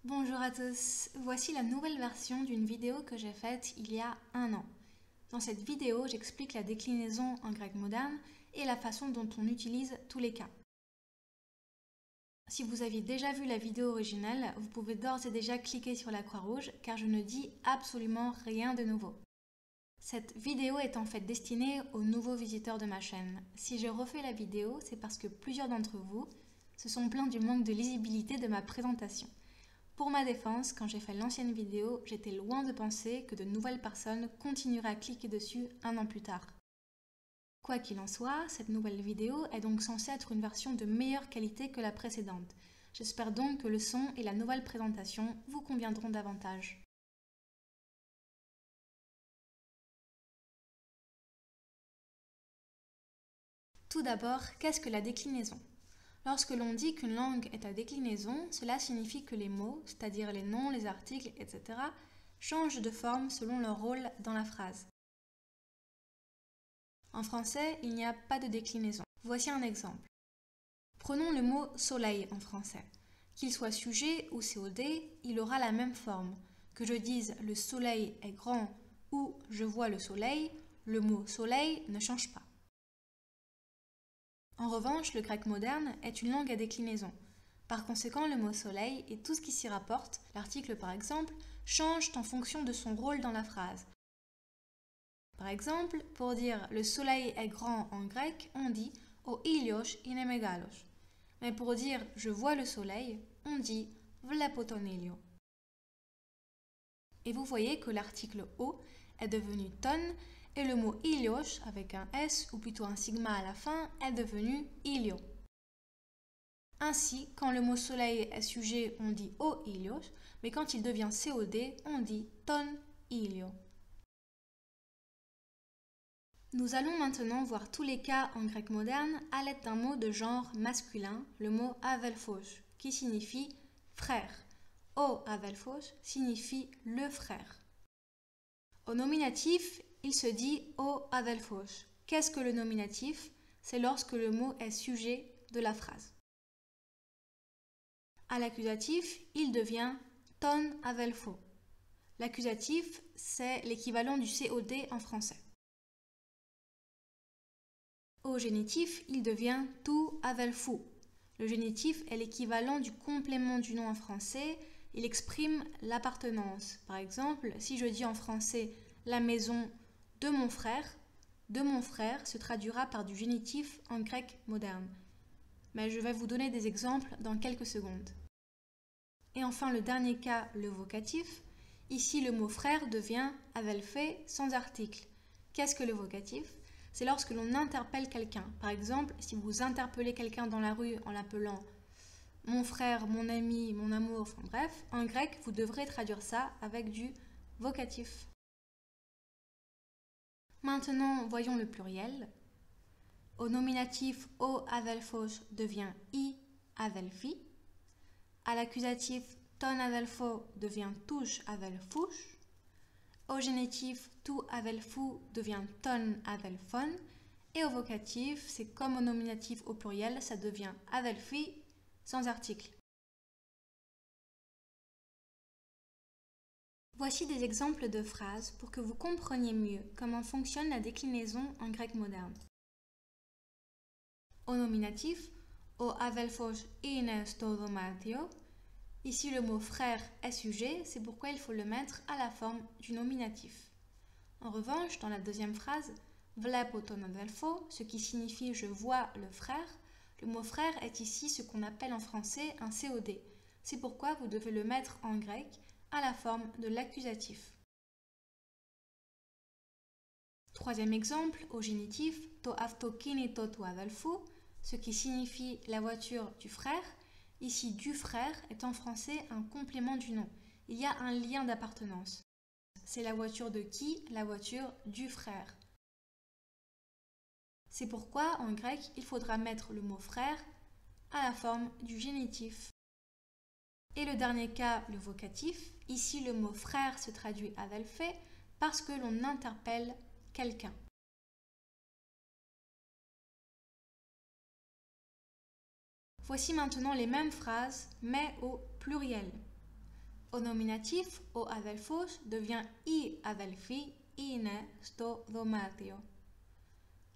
Bonjour à tous, voici la nouvelle version d'une vidéo que j'ai faite il y a un an. Dans cette vidéo, j'explique la déclinaison en grec moderne et la façon dont on utilise tous les cas. Si vous aviez déjà vu la vidéo originale, vous pouvez d'ores et déjà cliquer sur la croix rouge car je ne dis absolument rien de nouveau. Cette vidéo est en fait destinée aux nouveaux visiteurs de ma chaîne. Si je refais la vidéo, c'est parce que plusieurs d'entre vous se sont plaints du manque de lisibilité de ma présentation. Pour ma défense, quand j'ai fait l'ancienne vidéo, j'étais loin de penser que de nouvelles personnes continueraient à cliquer dessus un an plus tard. Quoi qu'il en soit, cette nouvelle vidéo est donc censée être une version de meilleure qualité que la précédente. J'espère donc que le son et la nouvelle présentation vous conviendront davantage. Tout d'abord, qu'est-ce que la déclinaison ? Lorsque l'on dit qu'une langue est à déclinaison, cela signifie que les mots, c'est-à-dire les noms, les articles, etc., changent de forme selon leur rôle dans la phrase. En français, il n'y a pas de déclinaison. Voici un exemple. Prenons le mot soleil en français. Qu'il soit sujet ou COD, il aura la même forme. Que je dise le soleil est grand ou je vois le soleil, le mot soleil ne change pas. En revanche, le grec moderne est une langue à déclinaison. Par conséquent, le mot soleil et tout ce qui s'y rapporte, l'article par exemple, changent en fonction de son rôle dans la phrase. Par exemple, pour dire le soleil est grand en grec, on dit o ήλιος είναι μεγάλος. Mais pour dire je vois le soleil, on dit βλέπω τον ήλιο. Et vous voyez que l'article o est devenu ton et le mot ήλιος avec un s ou plutôt un sigma à la fin est devenu ήλιο. Ainsi, quand le mot soleil est sujet, on dit o ήλιος, mais quand il devient COD, on dit ton ήλιο. Nous allons maintenant voir tous les cas en grec moderne à l'aide d'un mot de genre masculin, le mot avelphos, qui signifie frère. O avelphos signifie le frère. Au nominatif, il se dit o avelphos. Qu'est-ce que le nominatif ? C'est lorsque le mot est sujet de la phrase. À l'accusatif, il devient ton avelpho. L'accusatif, c'est l'équivalent du COD en français. Au génitif, il devient tu avelphou. Le génitif est l'équivalent du complément du nom en français. Il exprime l'appartenance. Par exemple, si je dis en français la maison de mon frère se traduira par du génitif en grec moderne. Mais je vais vous donner des exemples dans quelques secondes. Et enfin, le dernier cas, le vocatif. Ici, le mot frère devient avelphé sans article. Qu'est-ce que le vocatif ? C'est lorsque l'on interpelle quelqu'un. Par exemple, si vous interpellez quelqu'un dans la rue en l'appelant mon frère, mon ami, mon amour, enfin bref, en grec, vous devrez traduire ça avec du vocatif. Maintenant, voyons le pluriel. Au nominatif, o avelphos devient i avelphi. À l'accusatif, ton avelpho devient tous avelphouch. Au génitif, tu avelphou devient ton avelphon. Et au vocatif, c'est comme au nominatif au pluriel, ça devient avelphi sans article. Voici des exemples de phrases pour que vous compreniez mieux comment fonctionne la déclinaison en grec moderne. Au nominatif, o avelphos είναι στο δωμάτιο. Ici, le mot frère est sujet, c'est pourquoi il faut le mettre à la forme du nominatif. En revanche, dans la deuxième phrase, βλέπω τον αδελφό, ce qui signifie je vois le frère, le mot frère est ici ce qu'on appelle en français un COD. C'est pourquoi vous devez le mettre en grec à la forme de l'accusatif. Troisième exemple, au génitif, το αυτοκίνητο του αδελφού, ce qui signifie la voiture du frère. Ici, du frère est en français un complément du nom. Il y a un lien d'appartenance. C'est la voiture de qui ? La voiture du frère. C'est pourquoi, en grec, il faudra mettre le mot frère à la forme du génitif. Et le dernier cas, le vocatif. Ici, le mot frère se traduit avelphé parce que l'on interpelle quelqu'un. Voici maintenant les mêmes phrases, mais au pluriel. Au nominatif, o adelphos devient I adelphi, είναι στο δωμάτιο.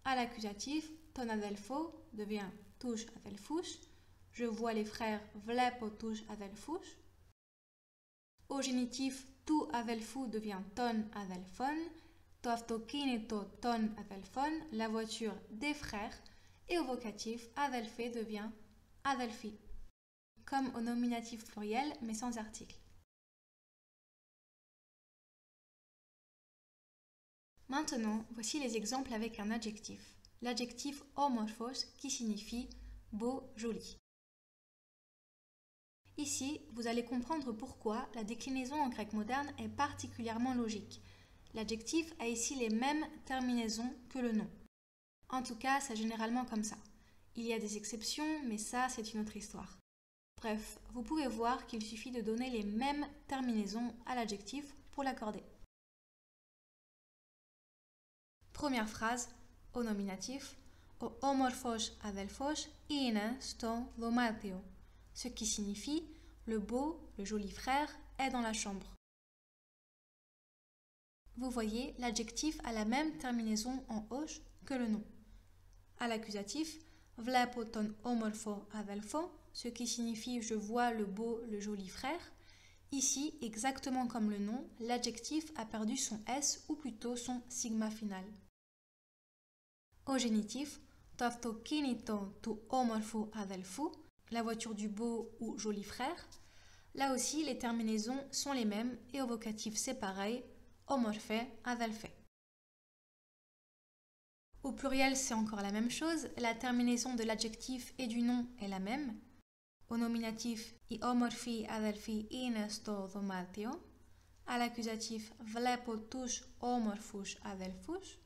À l'accusatif, ton adelpho devient τους adelphous. Je vois les frères, βλέπω τους αδελφούς. Au génitif, του αδελφού devient ton αδελφόν. Το αυτοκίνητο των αδελφών, la voiture des frères. Et au vocatif, αδελφέ devient αδελφοί. Comme au nominatif pluriel, mais sans article. Maintenant, voici les exemples avec un adjectif. L'adjectif homorphos qui signifie beau, joli. Ici, vous allez comprendre pourquoi la déclinaison en grec moderne est particulièrement logique. L'adjectif a ici les mêmes terminaisons que le nom. En tout cas, c'est généralement comme ça. Il y a des exceptions, mais ça, c'est une autre histoire. Bref, vous pouvez voir qu'il suffit de donner les mêmes terminaisons à l'adjectif pour l'accorder. Première phrase, au nominatif, ο όμορφος αδελφός είναι στο δωμάτιο, ce qui signifie le beau, le joli frère est dans la chambre. Vous voyez, l'adjectif a la même terminaison en «och» que le nom. À l'accusatif, βλέπω τον όμορφο αδελφό, ce qui signifie je vois le beau, le joli frère. Ici, exactement comme le nom, l'adjectif a perdu son S ou plutôt son sigma final. Au génitif, το αυτοκίνητο του όμορφου αδελφού, la voiture du beau ou joli frère. Là aussi, les terminaisons sont les mêmes et au vocatif c'est pareil, όμορφε, αδελφέ. Au pluriel, c'est encore la même chose, la terminaison de l'adjectif et du nom est la même. Au nominatif, οι όμορφοι αδελφοί είναι στο δωμάτιο. À l'accusatif, βλέπω τους όμορφους αδελφούς.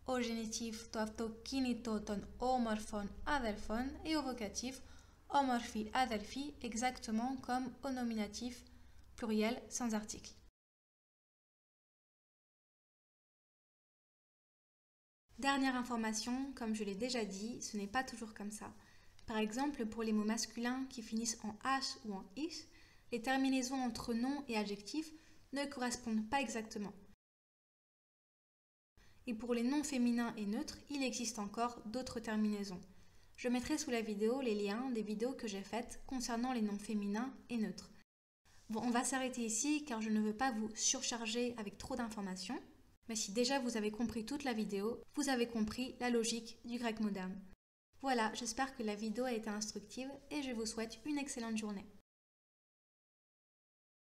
Au génitif, το αυτοκίνητο των όμορφων αδελφών et au vocatif, όμορφοι αδελφοί, exactement comme au nominatif pluriel sans article. Dernière information, comme je l'ai déjà dit, ce n'est pas toujours comme ça. Par exemple, pour les mots masculins qui finissent en as ou en is, les terminaisons entre nom et adjectif ne correspondent pas exactement. Et pour les noms féminins et neutres, il existe encore d'autres terminaisons. Je mettrai sous la vidéo les liens des vidéos que j'ai faites concernant les noms féminins et neutres. Bon, on va s'arrêter ici car je ne veux pas vous surcharger avec trop d'informations. Mais si déjà vous avez compris toute la vidéo, vous avez compris la logique du grec moderne. Voilà, j'espère que la vidéo a été instructive et je vous souhaite une excellente journée.